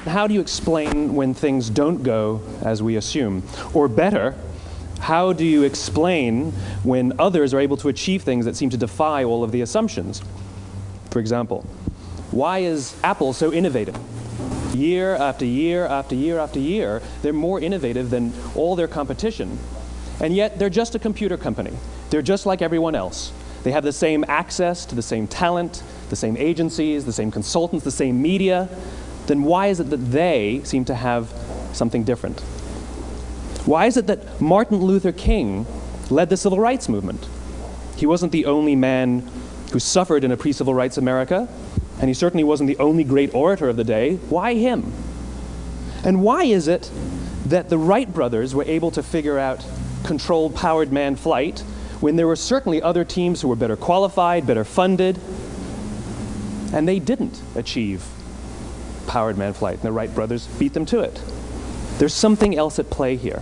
how do you explain when things don't go as we assume? Or better, how do you explain when others are able to achieve things that seem to defy all of the assumptions? For example, why is Apple so innovative? Year after year after year after year, they're more innovative than all their competition. And yet, they're just a computer company. They're just like everyone else. They have the same access to the same talent, the same agencies, the same consultants, the same media. Then why is it that they seem to have something different? Why is it that Martin Luther King led the civil rights movement? He wasn't the only man who suffered in a pre-civil rights America, and he certainly wasn't the only great orator of the day. Why him? And why is it that the Wright brothers were able to figure out controlled powered manned flight when there were certainly other teams who were better qualified, better funded, and they didn't achieve powered manned flight, and the Wright brothers beat them to it? There's something else at play here.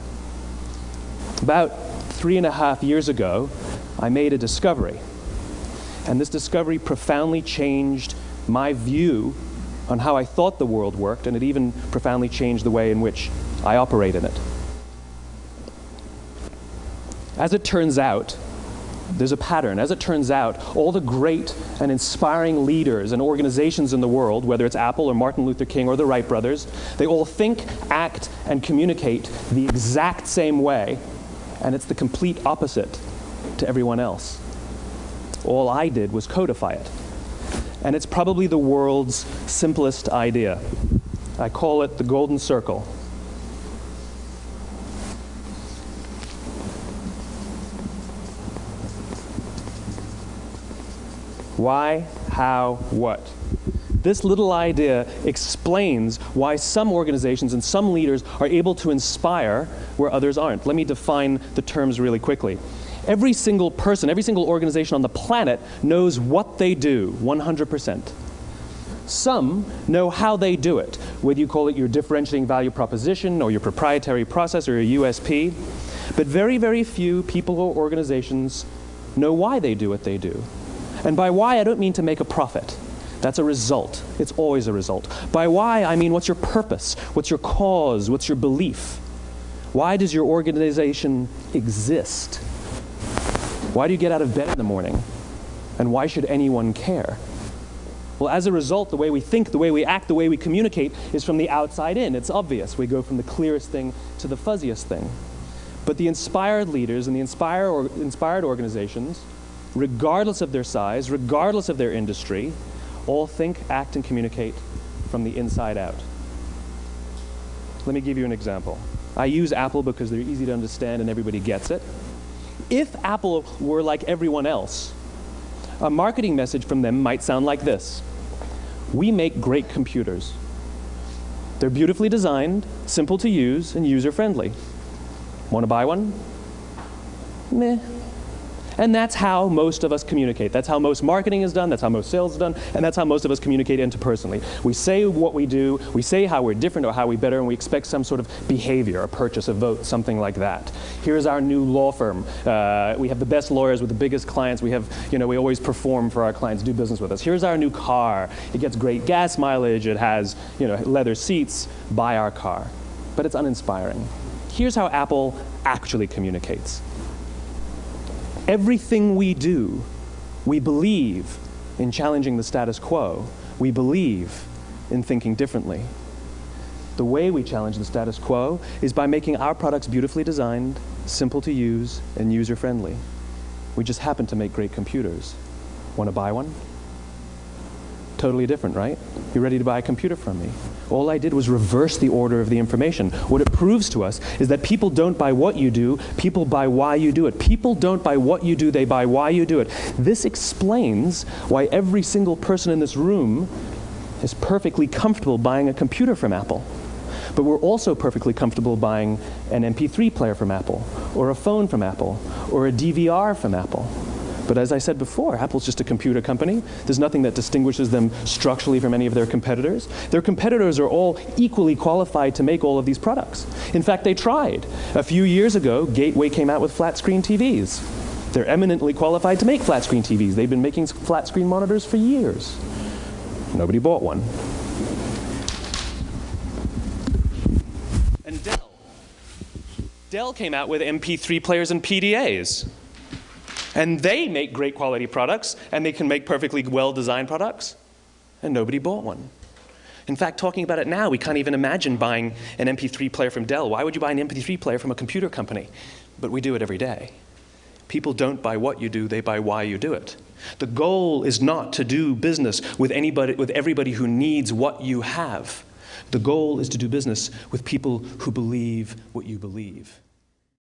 About 3.5 years ago, I made a discovery. And this discovery profoundly changed my view on how I thought the world worked, and it even profoundly changed the way in which I operate in it. As it turns out, there's a pattern. As it turns out, all the great and inspiring leaders and organizations in the world, whether it's Apple or Martin Luther King or the Wright brothers, they all think, act, and communicate the exact same way, and it's the complete opposite to everyone else. All I did was codify it. And it's probably the world's simplest idea. I call it the golden circle. Why, how, what? This little idea explains why some organizations and some leaders are able to inspire where others aren't. Let me define the terms really quickly. Every single person, every single organization on the planet knows what they do, 100%. Some know how they do it, whether you call it your differentiating value proposition or your proprietary process or your USP. But very, very few people or organizations know why they do what they do. And by why, I don't mean to make a profit. That's a result. It's always a result. By why, I mean what's your purpose? What's your cause? What's your belief? Why does your organization exist? Why do you get out of bed in the morning? And why should anyone care? Well, as a result, the way we think, the way we act, the way we communicate is from the outside in. It's obvious. We go from the clearest thing to the fuzziest thing. But the inspired leaders and the inspired organizations, regardless of their size, regardless of their industry, all think, act, and communicate from the inside out. Let me give you an example. I use Apple because they're easy to understand and everybody gets it. If Apple were like everyone else, a marketing message from them might sound like this. We make great computers. They're beautifully designed, simple to use, and user-friendly. Want to buy one? Meh. And that's how most of us communicate. That's how most marketing is done, that's how most sales is done, and that's how most of us communicate interpersonally. We say what we do, we say how we're different or how we're better, and we expect some sort of behavior, a purchase, a vote, something like that. Here's our new law firm. We have the best lawyers with the biggest clients. We have, we always perform for our clients, do business with us. Here's our new car. It gets great gas mileage. It has, leather seats. Buy our car. But it's uninspiring. Here's how Apple actually communicates. Everything we do, we believe in challenging the status quo. We believe in thinking differently. The way we challenge the status quo is by making our products beautifully designed, simple to use, and user-friendly. We just happen to make great computers. Want to buy one? Totally different, right? You're ready to buy a computer from me. All I did was reverse the order of the information. What it proves to us is that people don't buy what you do, people buy why you do it. People don't buy what you do, they buy why you do it. This explains why every single person in this room is perfectly comfortable buying a computer from Apple. But we're also perfectly comfortable buying an MP3 player from Apple, or a phone from Apple, or a DVR from Apple. But as I said before, Apple's just a computer company. There's nothing that distinguishes them structurally from any of their competitors. Their competitors are all equally qualified to make all of these products. In fact, they tried. A few years ago, Gateway came out with flat-screen TVs. They're eminently qualified to make flat-screen TVs. They've been making flat-screen monitors for years. Nobody bought one. Dell came out with MP3 players and PDAs. And they make great quality products, and they can make perfectly well-designed products, and nobody bought one. In fact, talking about it now, we can't even imagine buying an MP3 player from Dell. Why would you buy an MP3 player from a computer company? But we do it every day. People don't buy what you do, they buy why you do it. The goal is not to do business with everybody who needs what you have. The goal is to do business with people who believe what you believe.